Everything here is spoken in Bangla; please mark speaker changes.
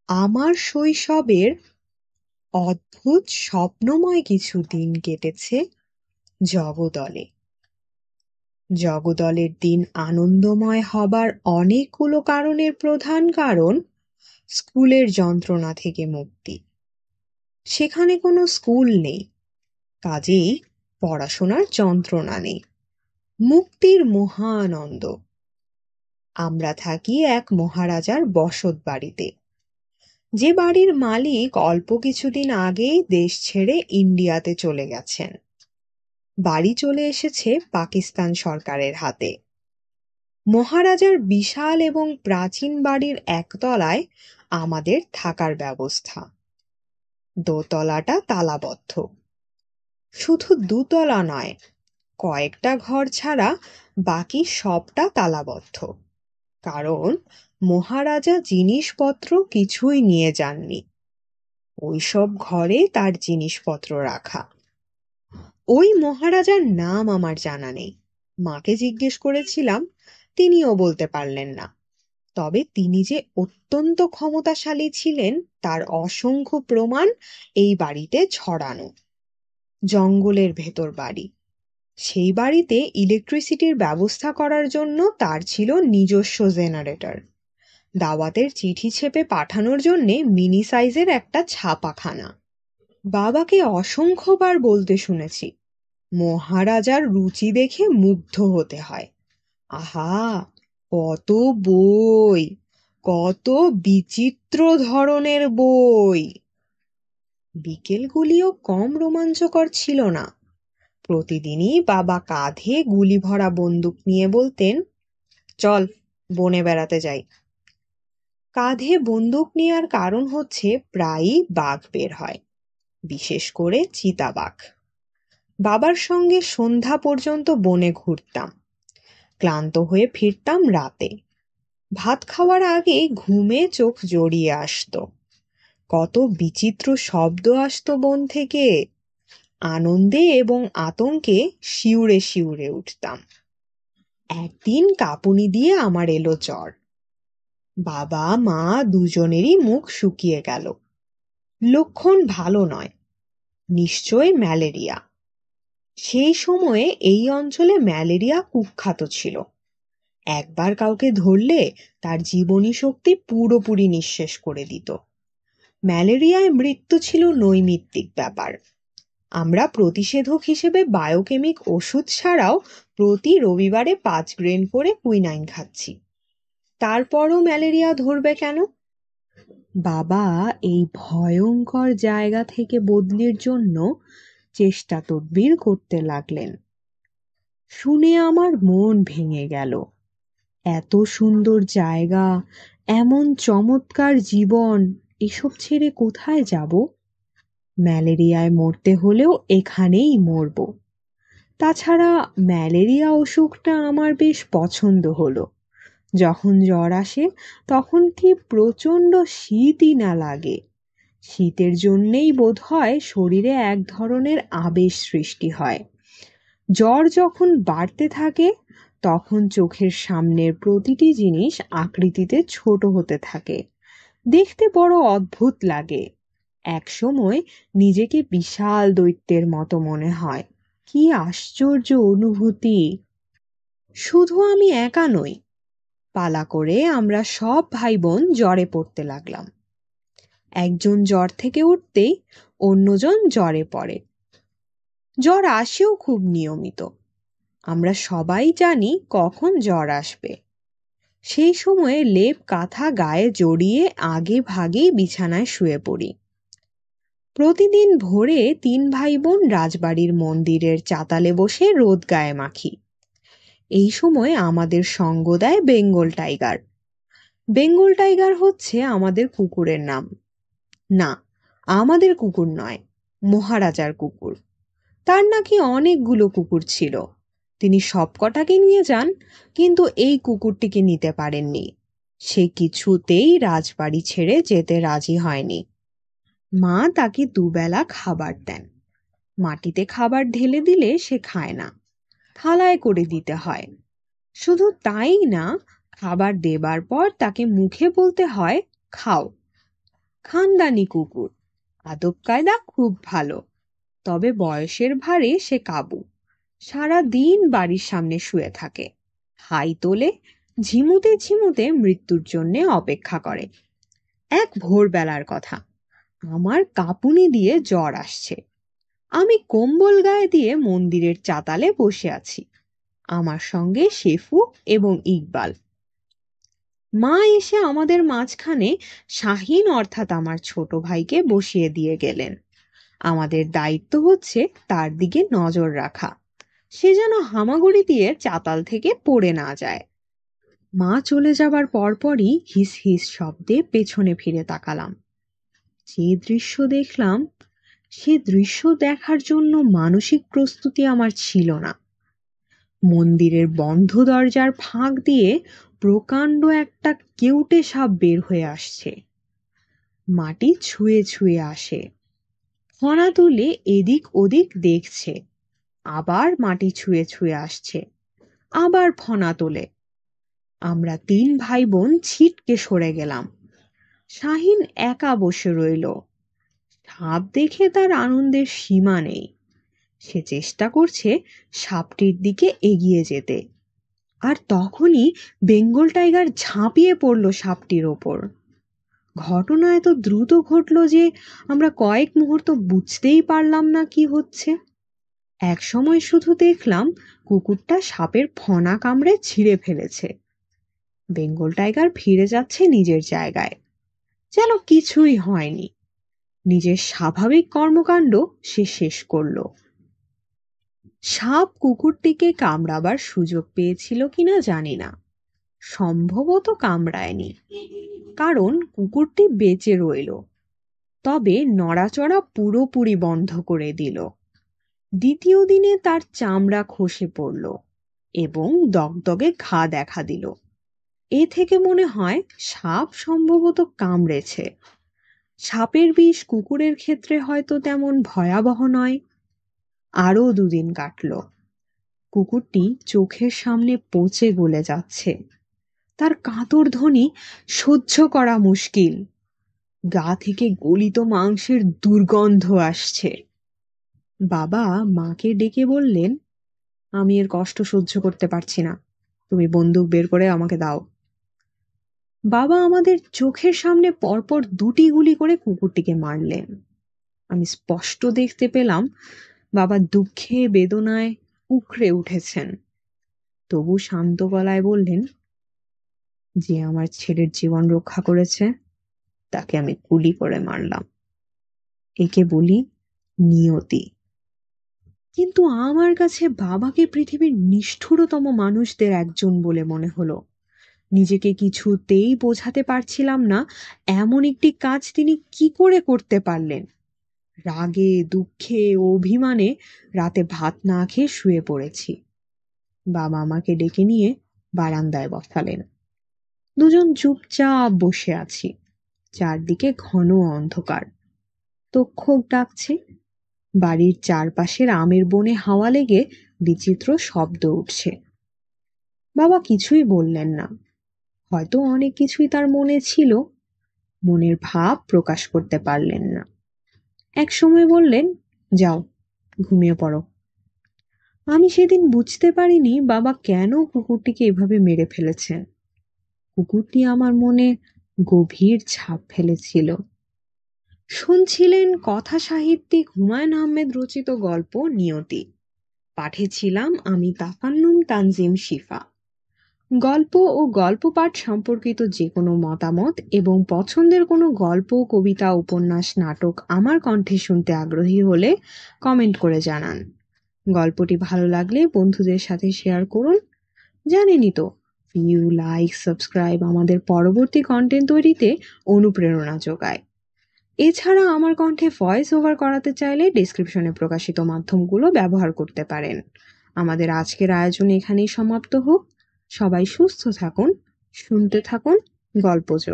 Speaker 1: আমার শৈশবের অদ্ভুত স্বপ্নময় কিছু দিন কেটেছে জগদলে। জগদলের দিন আনন্দময় হবার অনেকগুলো কারণের প্রধান কারণ স্কুলের যন্ত্রণা থেকে মুক্তি। সেখানে কোনো স্কুল নেই, কাজেই পড়াশোনার যন্ত্রণা নেই, মুক্তির মহানন্দ। আমরা থাকি এক মহারাজার বসত বাড়িতে, যে বাড়ির মালিক অল্প কিছুদিন আগেই দেশ ছেড়ে ইন্ডিয়াতে চলে গেছেন। বাড়ি চলে এসেছে পাকিস্তান সরকারের হাতে। মহারাজার বিশাল এবং প্রাচীন বাড়ির একতলায় আমাদের থাকার ব্যবস্থা। দোতলাটা তালাবদ্ধ। শুধু দুতলা নয়, কয়েকটা ঘর ছাড়া বাকি সবটা তালাবদ্ধ, কারণ মহারাজা জিনিসপত্র কিছুই নিয়ে যাননি। ওইসব ঘরে তার জিনিসপত্র রাখা। ওই মহারাজার নাম আমার জানা নেই। মাকে জিজ্ঞেস করেছিলাম, তিনিও বলতে পারলেন না। তবে তিনি যে অত্যন্ত ক্ষমতাশালী ছিলেন তার অসংখ্য প্রমাণ এই বাড়িতে ছড়ানো। জঙ্গলের ভেতর বাড়ি। সেই বাড়িতে ইলেকট্রিসিটির ব্যবস্থা করার জন্য তার ছিল নিজস্ব জেনারেটর। দাওয়াতের চিঠি ছেপে পাঠানোর জন্যে মিনি সাইজের একটা ছাপাখানা। বাবাকে অসংখ্যবার বলতে শুনেছি, মহারাজার রুচি দেখে মুগ্ধ হতে হয়। আহা, কত বই, কত বিচিত্র ধরনের বই! বিকেলগুলিও কম রোমাঞ্চকর ছিল না। প্রতিদিনই বাবা কাঁধে গুলি ভরা বন্দুক নিয়ে বলতেন, চল বনে বেড়াতে যাই। কাঁধে বন্দুক নেওয়ার কারণ হচ্ছে প্রায়ই বাঘ বের হয়, বিশেষ করে চিতাবাঘ। বাবার সঙ্গে সন্ধ্যা পর্যন্ত বনে ঘুরতাম। ক্লান্ত হয়ে ফিরতাম রাতে। ভাত খাওয়ার আগে ঘুমে চোখ জড়িয়ে আসতো। কত বিচিত্র শব্দ আসতো বন থেকে। আনন্দে এবং আতঙ্কে শিউরে শিউরে উঠতাম। একদিন কাঁপুনি দিয়ে আমার এলো জ্বর। বাবা মা দুজনেরই মুখ শুকিয়ে গেল। লক্ষণ ভালো নয়, নিশ্চয় ম্যালেরিয়া। সেই সময়ে এই অঞ্চলে ম্যালেরিয়া কুখ্যাত ছিল। একবার কাউকে ধরলে তার জীবনী শক্তি পুরোপুরি নিঃশেষ করে দিত। ম্যালেরিয়ায় মৃত্যু ছিল নৈমিত্তিক ব্যাপার। আমরা প্রতিষেধক হিসেবে বায়োকেমিক ওষুধ ছাড়াও প্রতি রবিবারে 5 গ্রেন করে কুইনাইন খাচ্ছি। তারপরও ম্যালেরিয়া ধরবে কেন? বাবা এই ভয়ঙ্কর জায়গা থেকে বদলির জন্য চেষ্টা তদবির করতে লাগলেন। শুনে আমার মন ভেঙে গেল। এত সুন্দর জায়গা, এমন চমৎকার জীবন, এসব ছেড়ে কোথায় যাব? ম্যালেরিয়ায় মরতে হলেও এখানেই মরব। তাছাড়া ম্যালেরিয়া অসুখটা আমার বেশ পছন্দ হলো। যখন জ্বর আসে তখন কি প্রচণ্ড শীতই না লাগে। শীতের জন্যেই বোধহয় শরীরে এক ধরনের আবেশ সৃষ্টি হয়। জ্বর যখন বাড়তে থাকে তখন চোখের সামনের প্রতিটি জিনিস আকৃতিতে ছোট হতে থাকে। দেখতে বড় অদ্ভুত লাগে। একসময় নিজেকে বিশাল দৈত্যের মতো মনে হয়। কি আশ্চর্য অনুভূতি! শুধু আমি একা নই, পালা করে আমরা সব ভাই বোন জ্বরে পড়তে লাগলাম। একজন জ্বর থেকে উঠতেই অন্যজন জ্বরে পড়ে। জ্বর আসেও খুব নিয়মিত। আমরা সবাই জানি কখন জ্বর আসবে। সেই সময়ে লেপ কাঁথা গায়ে জড়িয়ে আগে ভাগেই বিছানায় শুয়ে পড়ি। প্রতিদিন ভোরে 3 ভাই বোন রাজবাড়ির মন্দিরের চাতালে বসে রোদ গায়ে মাখি। এই সময় আমাদের সঙ্গ দেয় বেঙ্গল টাইগার। বেঙ্গল টাইগার হচ্ছে আমাদের কুকুরের নাম। না, আমাদের কুকুর নয়, মহারাজার কুকুর। তার নাকি অনেকগুলো কুকুর ছিল। তিনি সবকটাকে নিয়ে যান, কিন্তু এই কুকুরটিকে নিতে পারেননি। সে কিছুতেই রাজবাড়ি ছেড়ে যেতে রাজি হয়নি। মা তাকে দুবেলা খাবার দেন। মাটিতে খাবার ঢেলে দিলে সে খায় না, থালায় করে দিতে হয়। শুধু তাই না, খাবার দেবার পর তাকে মুখে বলতে হয়, খাও। খানদানি কুকুর, আদব কায়দা খুব ভালো, তবে বয়সের ভারে সে কাবু। সারা দিন বাড়ির সামনে শুয়ে থাকে, হাই তোলে, ঝিমুতে ঝিমুতে মৃত্যুর জন্যে অপেক্ষা করে। এক ভোরবেলার কথা, আমার কাঁপুনি দিয়ে জ্বর আসছে। আমি কম্বল গায়ে দিয়ে মন্দিরের চাতালে বসে আছি, আমার সঙ্গে শেফু এবং ইকবাল। মা এসে আমাদের মাঝখানে শাহিন অর্থাৎ আমার ছোট ভাইকে বসিয়ে দিয়ে গেলেন। আমাদের দায়িত্ব হচ্ছে তার দিকে নজর রাখা, সে যেন হামাগুড়ি দিয়ে চাতাল থেকে পড়ে না যায়। মা চলে যাবার পরপরই হিস হিস শব্দে পেছনে ফিরে তাকালাম। যে দৃশ্য দেখলাম, সে দৃশ্য দেখার জন্য মানসিক প্রস্তুতি আমার ছিল না। মন্দিরের বন্ধ দরজার ফাঁক দিয়ে প্রকাণ্ড একটা কেউটে সাপ বের হয়ে আসছে। মাটি ছুঁয়ে ছুঁয়ে আসে, ফণা তুলে এদিক ওদিক দেখছে, আবার মাটি ছুঁয়ে ছুঁয়ে আসছে, আবার ফণা তোলে। আমরা 3 ভাই বোন ছিটকে সরে গেলাম। শাহিন একা বসে রইল। সাপ দেখে তার আনন্দের সীমা নেই। সে চেষ্টা করছে সাপটির দিকে এগিয়ে যেতে, আর তখনই বেঙ্গল টাইগার ঝাঁপিয়ে পড়ল সাপটির ওপর। ঘটনা এত দ্রুত ঘটল যে আমরা কয়েক মুহূর্ত বুঝতেই পারলাম না কি হচ্ছে। এক সময় শুধু দেখলাম কুকুরটা সাপের ফণা কামড়ে ছিঁড়ে ফেলেছে। বেঙ্গল টাইগার ফিরে যাচ্ছে নিজের জায়গায়, যেন কিছুই হয়নি। নিজের স্বাভাবিক কর্মকাণ্ড সে শেষ করল। সাপ কুকুরটিকে কামড়াবার সুযোগ পেয়েছিল কিনা জানি না, সম্ভবত কামড়ায়নি, কারণ কুকুরটি বেঁচে রইল, তবে নড়াচড়া পুরোপুরি বন্ধ করে দিল। দ্বিতীয় দিনে তার চামড়া খসে পড়ল এবং দগদগে ঘা দেখা দিল। এ থেকে মনে হয় সাপ সম্ভবত কামড়েছে। সাপের বিষ কুকুরের ক্ষেত্রে হয়তো তেমন ভয়াবহ নয়। আরও 2 দিন কাটল। কুকুরটি চোখের সামনে পচে গলে যাচ্ছে। তার কাতর ধ্বনি সহ্য করা মুশকিল। গা থেকে গলিত মাংসের দুর্গন্ধ আসছে। বাবা মাকে ডেকে বললেন, আমি এর কষ্ট সহ্য করতে পারছি না, তুমি বন্দুক বের করে আমাকে দাও। বাবা আমাদের চোখের সামনে পরপর 2টি গুলি করে কুকুরটিকে মারলেন। আমি স্পষ্ট দেখতে পেলাম বাবা দুঃখে বেদনায় উকড়ে উঠেছেন। তবু শান্ত গলায় বললেন, যে আমার ছেলের জীবন রক্ষা করেছে তাকে আমি গুলি করে মারলাম। একে বলি নিয়তি। কিন্তু আমার কাছে বাবাকে পৃথিবীর নিষ্ঠুরতম মানুষদের একজন বলে মনে হলো। নিজেকে কিছুতেই বোঝাতে পারছিলাম না এমন একটি কাজ তিনি কি করে করতে পারলেন। রাগে দুঃখে অভিমানে রাতে ভাত না খেয়ে শুয়ে পড়েছি। বাবা আমাকে ডেকে নিয়ে বারান্দায় বসালেন। দুজন চুপচাপ বসে আছি। চারদিকে ঘন অন্ধকার। তক্ষক ডাকছে। বাড়ির চারপাশের আমের বনে হাওয়া লেগে বিচিত্র শব্দ উঠছে। বাবা কিছুই বললেন না। হয়তো অনেক কিছুই তার মনে ছিল, মনের ভাব প্রকাশ করতে পারলেন না। এক সময় বললেন, যাও ঘুমিয়ে পড়ো। আমি সেদিন বুঝতে পারিনি বাবা কেন কুকুরটিকে এভাবে মেরে ফেলেছেন। কুকুরটি আমার মনে গভীর ছাপ ফেলেছিল। শুনছিলেন কথা সাহিত্যিক হুমায়ুন আহমেদ রচিত গল্প নিয়তি। পাঠে ছিলাম আমি তাফান্নুম তানজিম শিফা। গল্প ও গল্প পাঠ সম্পর্কিত যে কোনো মতামত এবং পছন্দের কোনো গল্প, কবিতা, উপন্যাস, নাটক আমার কণ্ঠে শুনতে আগ্রহী হলে কমেন্ট করে জানান। গল্পটি ভালো লাগলে বন্ধুদের সাথে শেয়ার করুন। জানেনই তো, ভিউ, লাইক, সাবস্ক্রাইব আমাদের পরবর্তী কন্টেন্ট তৈরিতে অনুপ্রেরণা যোগায়। এছাড়া আমার কণ্ঠে ভয়েস ওভার করাতে চাইলে ডেসক্রিপশনে প্রকাশিত মাধ্যমগুলো ব্যবহার করতে পারেন। আমাদের আজকের আয়োজন এখানেই সমাপ্ত হোক। সবাই সুস্থ থাকুন, শুনতে থাকুন গল্পজ।